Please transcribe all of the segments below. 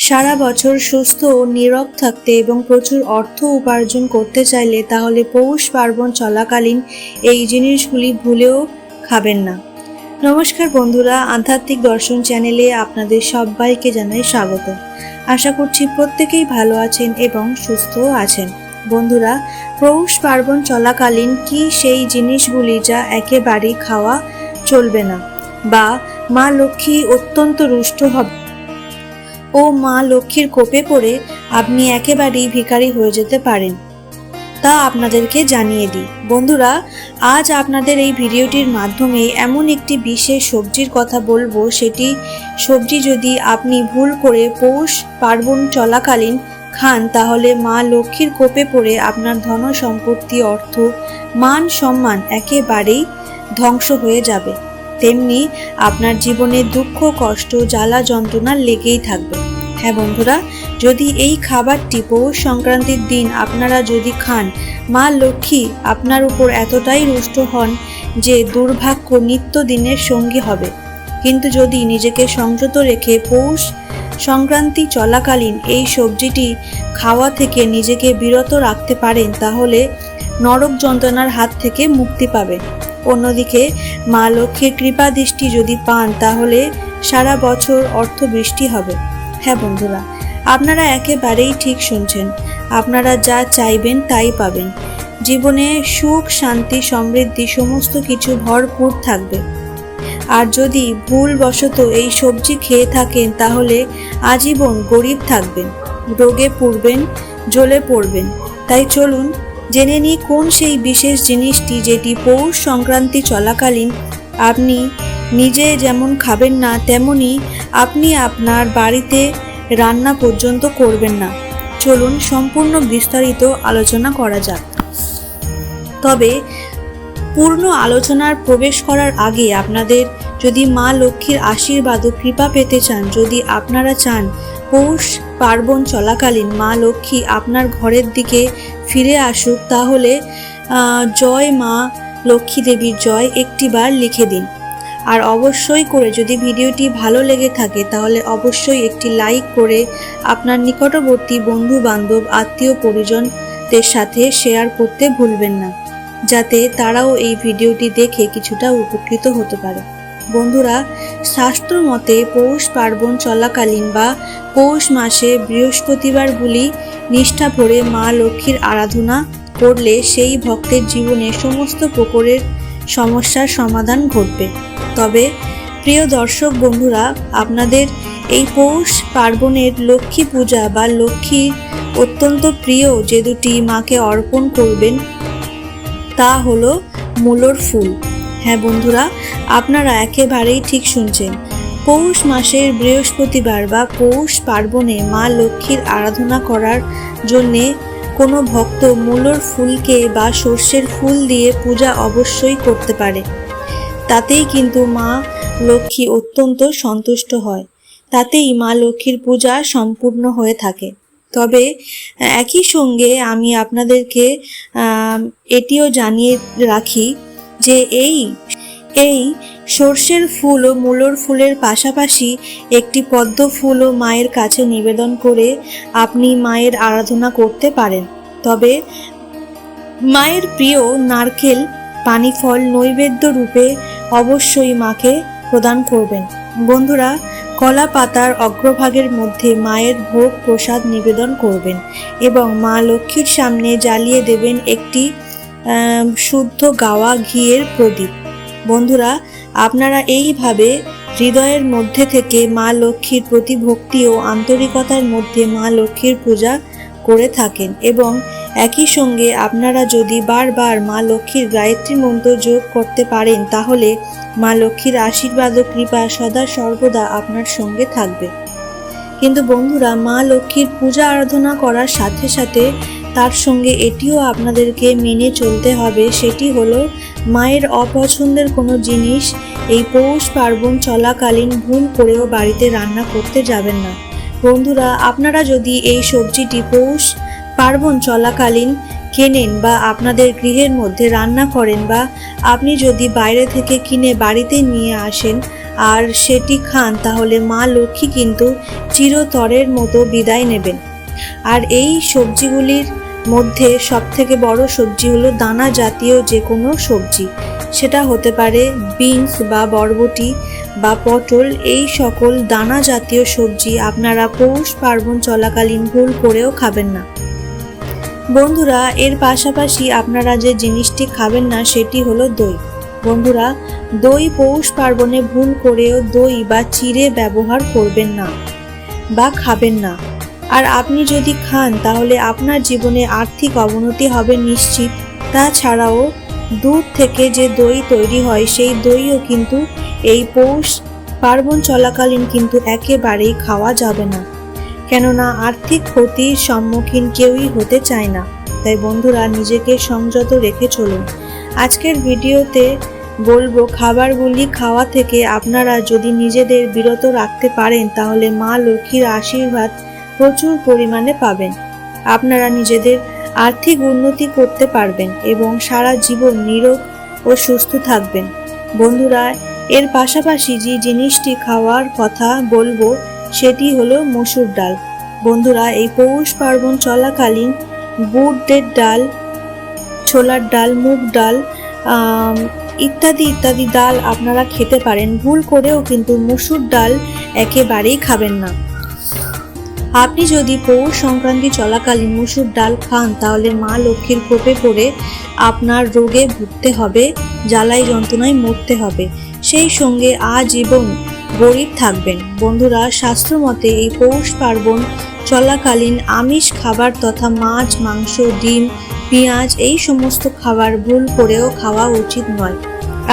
সারা বছর সুস্থ ও নীরব থাকতে এবং প্রচুর অর্থ উপার্জন করতে চাইলে তাহলে পৌষ পার্বণ চলাকালীন এই জিনিসগুলি ভুলেও খাবেন না। নমস্কার বন্ধুরা, আধ্যাত্মিক দর্শন চ্যানেলে আপনাদের সবাইকে জানাই স্বাগত। আশা করছি প্রত্যেকেই ভালো আছেন এবং সুস্থও আছেন। বন্ধুরা, পৌষ পার্বণ চলাকালীন কি সেই জিনিসগুলি যা একেবারেই খাওয়া চলবে না, বা মা লক্ষ্মী অত্যন্ত রুষ্ট হবে ও মা লক্ষ্মীর কোপে পড়ে আপনি একেবারেই ভিখারি হয়ে যেতে পারেন, তা আপনাদেরকে জানিয়ে দিই। বন্ধুরা, আজ আপনাদের এই ভিডিওটির মাধ্যমে এমন একটি বিশেষ সবজির কথা বলবো, সেটি সবজি যদি আপনি ভুল করে পৌষ পার্বণ চলাকালীন খান তাহলে মা লক্ষ্মীর কোপে পড়ে আপনার ধন সম্পত্তি, অর্থ, মান সম্মান একেবারেই ধ্বংস হয়ে যাবে। তেমনি আপনার জীবনে দুঃখ, কষ্ট, জ্বালা যন্ত্রণা লেগেই থাকবে। হ্যাঁ বন্ধুরা, যদি এই খাবারটি পৌষ সংক্রান্তির দিন আপনারা যদি খান, মা লক্ষ্মী আপনার উপর এতটাই রুষ্ট হন যে দুর্ভাগ্য নিত্যদিনের সঙ্গী হবে। কিন্তু যদি নিজেকে সংযত রেখে পৌষ সংক্রান্তি চলাকালীন এই সবজিটি খাওয়া থেকে নিজেকে বিরত রাখতে পারেন তাহলে নরক যন্ত্রণার হাত থেকে মুক্তি পাবেন। অন্যদিকে মা লক্ষ্মীর কৃপা দৃষ্টি যদি পান তাহলে সারা বছর অর্থ বৃষ্টি হবে। হ্যাঁ বন্ধুরা, আপনারা একেবারেই ঠিক শুনছেন। আপনারা যা চাইবেন তাই পাবেন। জীবনে সুখ, শান্তি, সমৃদ্ধি সমস্ত কিছু ভরপুর থাকবে। আর যদি ভুলবশত এই সবজি খেয়ে থাকেন তাহলে আজীবন গরিব থাকবেন, রোগে পড়বেন, জ্বলে পড়বেন। তাই চলুন জেনে নিই কোন সেই বিশেষ জিনিসটি যেটি পৌষ সংক্রান্তি চলাকালীন আপনি নিজে যেমন খাবেন না, তেমনি আপনি আপনার বাড়িতে রান্না পর্যন্ত করবেন না। চলুন সম্পূর্ণ বিস্তারিত আলোচনা করা যাক। তবে পূর্ণ আলোচনার প্রবেশ করার আগে আপনাদের যদি মা লক্ষ্মীর আশীর্বাদ ও কৃপা পেতে চান, যদি আপনারা চান পৌষ পার্বণ চলাকালীন মা লক্ষ্মী আপনার ঘরের দিকে ফিরে আসুক, তাহলে জয় মা লক্ষ্মী দেবীর জয় একটিবার লিখে দিন। আর অবশ্যই করে যদি ভিডিওটি ভালো লেগে থাকে তাহলে অবশ্যই একটি লাইক করে আপনার নিকটবর্তী বন্ধু বান্ধব, আত্মীয় পরিজনদের সাথে শেয়ার করতে ভুলবেন না, যাতে তারাও এই ভিডিওটি দেখে কিছুটা উপকৃত হতে পারে। বন্ধুরা, শাস্ত্র মতে পৌষ পার্বণ চলাকালীন বা পৌষ মাসে বৃহস্পতিবারগুলি নিষ্ঠা ভরে মা লক্ষ্মীর আরাধনা করলে সেই ভক্তের জীবনে সমস্ত প্রকারের সমস্যার সমাধান ঘটবে। তবে প্রিয় দর্শক বন্ধুরা, আপনাদের এই পৌষ পার্বণের লক্ষ্মী পূজা বা লক্ষ্মীর অত্যন্ত প্রিয় যে দুটি মাকে অর্পণ করবেন তা হলো মূলোর ফুল। হ্যাঁ বন্ধুরা, আপনারা একেবারেই ঠিক শুনছেন। পৌষ মাসের বৃহস্পতিবার বা পৌষ পার্বণে মা লক্ষ্মীর আরাধনা করার জন্যে কোনো ভক্ত মূলোর ফুলকে বা সর্ষের ফুল দিয়ে পূজা অবশ্যই করতে পারে। তাতেই কিন্তু মা লক্ষ্মী অত্যন্ত সন্তুষ্ট হয়, তাতেই মা লক্ষ্মীর পূজা সম্পূর্ণ হয়ে থাকে। তবে একই সঙ্গে আমি আপনাদেরকে এটিও জানিয়ে রাখি যে এই সর্ষের ফুল ও মূলোর ফুলের পাশাপাশি একটি পদ্ম ফুলও মায়ের কাছে নিবেদন করে আপনি মায়ের আরাধনা করতে পারেন। তবে মায়ের প্রিয় নারকেল পানি ফল নৈবেদ্য রূপে অবশ্যই মাকে প্রদান করবেন। বন্ধুরা, কলা পাতার অগ্রভাগের মধ্যে মায়ের ভোগ প্রসাদ নিবেদন করবেন এবং মা লক্ষ্মীর সামনে জ্বালিয়ে দেবেন একটি শুদ্ধ গাওয়া ঘিয়ের প্রদীপ। বন্ধুরা, আপনারা এইভাবে হৃদয়ের মধ্যে থেকে মা লক্ষ্মীর প্রতি ভক্তি ও আন্তরিকতার মধ্যে মা লক্ষ্মীর পূজা করে থাকেন এবং একই সঙ্গে আপনারা যদি বারবার মা লক্ষ্মীর গায়ত্রী মন্ত্র যোগ করতে পারেন তাহলে মা লক্ষ্মীর আশীর্বাদ ও কৃপা সদা সর্বদা আপনার সঙ্গে থাকবে। কিন্তু বন্ধুরা, মা লক্ষ্মীর পূজা আরাধনা করার সাথে সাথে তার সঙ্গে এটিও আপনাদেরকে মেনে চলতে হবে, সেটি হলো মায়ের অপছন্দের কোনো জিনিস এই পৌষ পার্বণ চলাকালীন ভুল করেও বাড়িতে রান্না করতে যাবেন না। বন্ধুরা, আপনারা যদি এই সবজিটি পৌষ পার্বণ চলাকালীন কেনেন বা আপনাদের গৃহের মধ্যে রান্না করেন বা আপনি যদি বাইরে থেকে কিনে বাড়িতে নিয়ে আসেন, আর সেটি খান, তাহলে মা লক্ষ্মী কিন্তু চিরতরের মতো বিদায় নেবেন। আর এই সবজিগুলির মধ্যে সবথেকে বড় সবজি হলো দানা জাতীয় যে কোনো সবজি। সেটা হতে পারে বিনস বা বরবটি বা পটল। এই সকল দানা জাতীয় সবজি আপনারা পৌষ পার্বণ চলাকালীন ভুল করেও খাবেন না। বন্ধুরা, এর পাশাপাশি আপনারা যে জিনিসটি খাবেন না সেটি হলো দই। বন্ধুরা, দই পৌষ পার্বণে ভুল করেও দই বা চিড়ে ব্যবহার করবেন না বা খাবেন না। আর আপনি যদি খান তাহলে আপনার জীবনে আর্থিক অবনতি হবে নিশ্চিত। তাছাড়াও দুধ থেকে যে দই তৈরি হয় সেই দইও কিন্তু এই পৌষ পার্বণ চলাকালীন কিন্তু একেবারেই খাওয়া যাবে না, কেননা আর্থিক ক্ষতির সম্মুখীন কেউই হতে চায় না। তাই বন্ধুরা, নিজেকে সংযত রেখে চলুন। আজকের ভিডিওতে বলবো, খাবারগুলি খাওয়া থেকে আপনারা যদি নিজেদের বিরত রাখতে পারেন তাহলে মা লক্ষ্মীর আশীর্বাদ প্রচুর পরিমাণে পাবেন। আপনারা নিজেদের আর্থিক উন্নতি করতে পারবেন এবং সারা জীবন নিরোগ ও সুস্থ থাকবেন। বন্ধুরা, এর পাশাপাশি যে জিনিসটি খাওয়ার কথা বলবো সেটি হলো মসুর ডাল। বন্ধুরা, এই পৌষ পার্বণ চলাকালীন বুটের ডাল, ছোলার ডাল, মুগ ডাল ইত্যাদি ইত্যাদি ডাল আপনারা খেতে পারেন। ভুল করেও কিন্তু মসুর ডাল একেবারেই খাবেন না। আপনি যদি পৌষ সংক্রান্তি চলাকালীন মসুর ডাল খান তাহলে মা লক্ষ্মীর কোপে পড়ে আপনার রোগে ভুগতে হবে, জ্বালাই যন্ত্রণায় মরতে হবে, সেই সঙ্গে আজীবন গরিব থাকবেন। বন্ধুরা, শাস্ত্র মতে এই পৌষ পার্বণ চলাকালীন আমিষ খাবার তথা মাছ, মাংস, ডিম, পেঁয়াজ এই সমস্ত খাবার ভুল করেও খাওয়া উচিত নয়।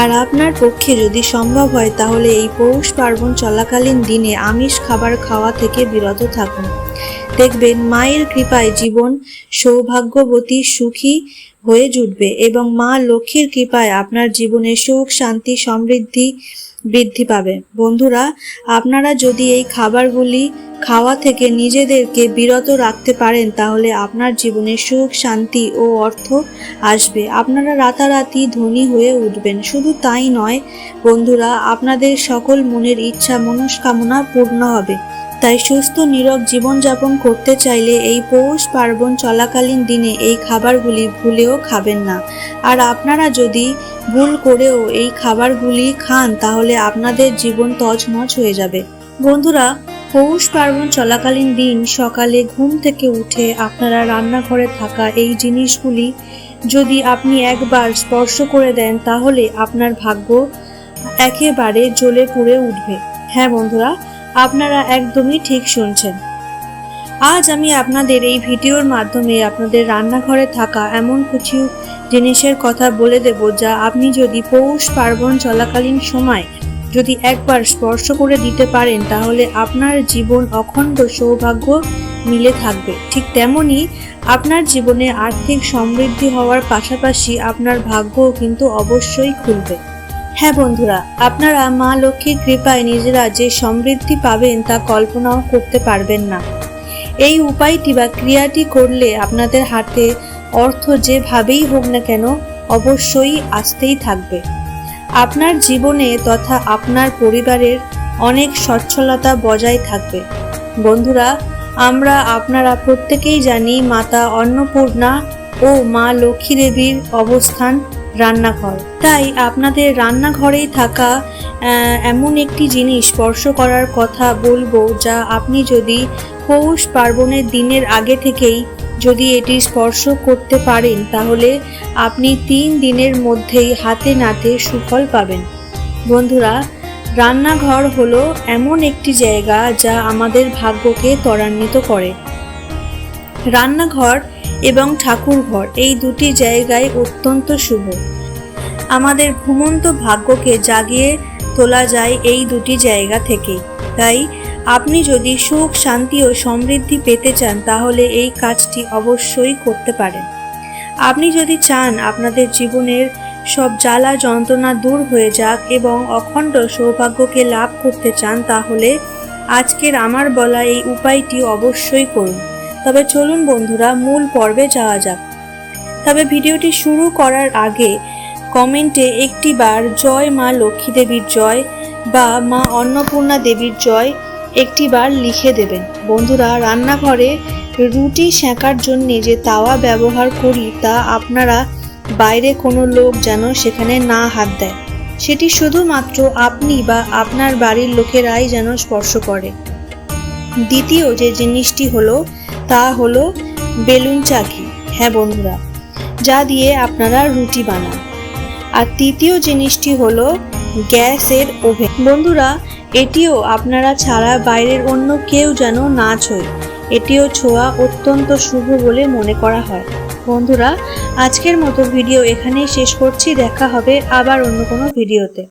আর আপনার পক্ষে যদি সম্ভব হয় তাহলে এই পৌষ পার্বণ চলাকালীন দিনে আমিষ খাবার খাওয়া থেকে বিরত থাকুন। দেখবেন মায়ের কৃপায় জীবন সৌভাগ্যবতী, সুখী হয়ে জুটবে এবং মা লক্ষ্মীর কৃপায় আপনার জীবনে সুখ, শান্তি, সমৃদ্ধি বৃদ্ধি পাবে। বন্ধুরা, আপনারা যদি এই খাবারগুলি খাওয়া থেকে নিজেদেরকে বিরত রাখতে পারেন তাহলে আপনার জীবনে সুখ, শান্তি ও অর্থ আসবে। আপনারা রাতারাতি ধনী হয়ে উঠবেন। শুধু তাই নয় বন্ধুরা, আপনাদের সকল মনের ইচ্ছা মনস্কামনা পূর্ণ হবে। তাই সুস্থ নীরব জীবনযাপন করতে চাইলে এই পৌষ পার্বণ চলাকালীন দিনে এই খাবারগুলি ভুলেও খাবেন না। আর আপনারা যদি ভুল করেও এই খাবারগুলি খান তাহলে আপনাদের জীবন তছনছ হয়ে যাবে। বন্ধুরা, পৌষ পার্বণ চলাকালীন দিন সকালে ঘুম থেকে উঠে আপনারা রান্নাঘরে থাকা এই জিনিসগুলি যদি আপনি একবার স্পর্শ করে দেন তাহলে আপনার ভাগ্য একেবারে জ্বলে পুড়ে উঠবে। হ্যাঁ বন্ধুরা, আপনারা একদমই ঠিক শুনছেন। আজ আমি আপনাদের এই ভিডিওর মাধ্যমে আপনাদের রান্নাঘরে থাকা এমন কিছু জিনিসের কথা বলে দেব যা আপনি যদি পৌষ পার্বণ চলাকালীন সময় যদি একবার স্পর্শ করে দিতে পারেন তাহলে আপনার জীবন অখণ্ড সৌভাগ্য মিলে থাকবে। ঠিক তেমনি আপনার জীবনে আর্থিক সমৃদ্ধি হওয়ার পাশাপাশি আপনার ভাগ্যও কিন্তু অবশ্যই খুলবে। হ্যাঁ বন্ধুরা, আপনারা মা লক্ষ্মীর কৃপায় নিজেরা যে সমৃদ্ধি পাবেন তা কল্পনাও করতে পারবেন না। এই উপায়টি বা ক্রিয়াটি করলে আপনাদের হাতে অর্থ যেভাবেই হোক না কেন অবশ্যই আসতেই থাকবে। আপনার জীবনে তথা আপনার পরিবারের অনেক সচ্ছলতা বজায় থাকবে। বন্ধুরা, আপনারা প্রত্যেকেই জানি মাতা অন্নপূর্ণা ও মা লক্ষ্মী দেবীর অবস্থান রান্নাঘর। তাই আপনাদের রান্নাঘরেই থাকা এমন একটি জিনিস স্পর্শ করার কথা বলবো যা আপনি যদি পৌষ পার্বণের দিনের আগে থেকেই যদি এটি স্পর্শ করতে পারেন তাহলে আপনি 3 দিনের মধ্যেই হাতে নাতে সুফল পাবেন। বন্ধুরা, রান্নাঘর হলো এমন একটি জায়গা যা আমাদের ভাগ্যকে ত্বরান্বিত করে। রান্নাঘর এবং ঠাকুরঘর এই দুটি জায়গায় অত্যন্ত শুভ। আমাদের ঘুমন্ত ভাগ্যকে জাগিয়ে তোলা যায় এই দুটি জায়গা থেকে। তাই আপনি যদি সুখ, শান্তি ও সমৃদ্ধি পেতে চান তাহলে এই কাজটি অবশ্যই করতে পারেন। আপনি যদি চান আপনাদের জীবনের সব জ্বালা যন্ত্রণা দূর হয়ে যাক এবং অখণ্ড সৌভাগ্যকে লাভ করতে চান তাহলে আজকের আমার বলা এই উপায়টি অবশ্যই করুন। তবে চলুন বন্ধুরা, মূল পর্বে যাওয়া যাক। তবে ভিডিওটি শুরু করার আগে কমেন্টে একটি বার জয় মা লক্ষ্মী দেবীর জয় বা মা অন্নপূর্ণা দেবীর জয় একটিবার লিখে দেবেন। বন্ধুরা, রান্নাঘরে রুটি সেঁকার জন্য যে তাওয়া ব্যবহার করি তা আপনারা বাইরে কোনো লোক যেন সেখানে না হাত দেয়, সেটি শুধুমাত্র আপনি বা আপনার বাড়ির লোকেরাই যেন স্পর্শ করে। দ্বিতীয় যে জিনিসটি হলো তা হলো বেলুন চাকি। হ্যাঁ বন্ধুরা, যা দিয়ে আপনারা রুটি বানান। আর তৃতীয় জিনিসটি হলো গ্যাসের ওভেন। বন্ধুরা, এটিও আপনারা ছাড়া বাইরের অন্য কেউ যেন না ছোঁয়, এটিও ছোঁয়া অত্যন্ত শুভ বলে মনে করা হয়। বন্ধুরা, আজকের মতো ভিডিও এখানেই শেষ করছি। দেখা হবে আবার অন্য কোনো ভিডিওতে।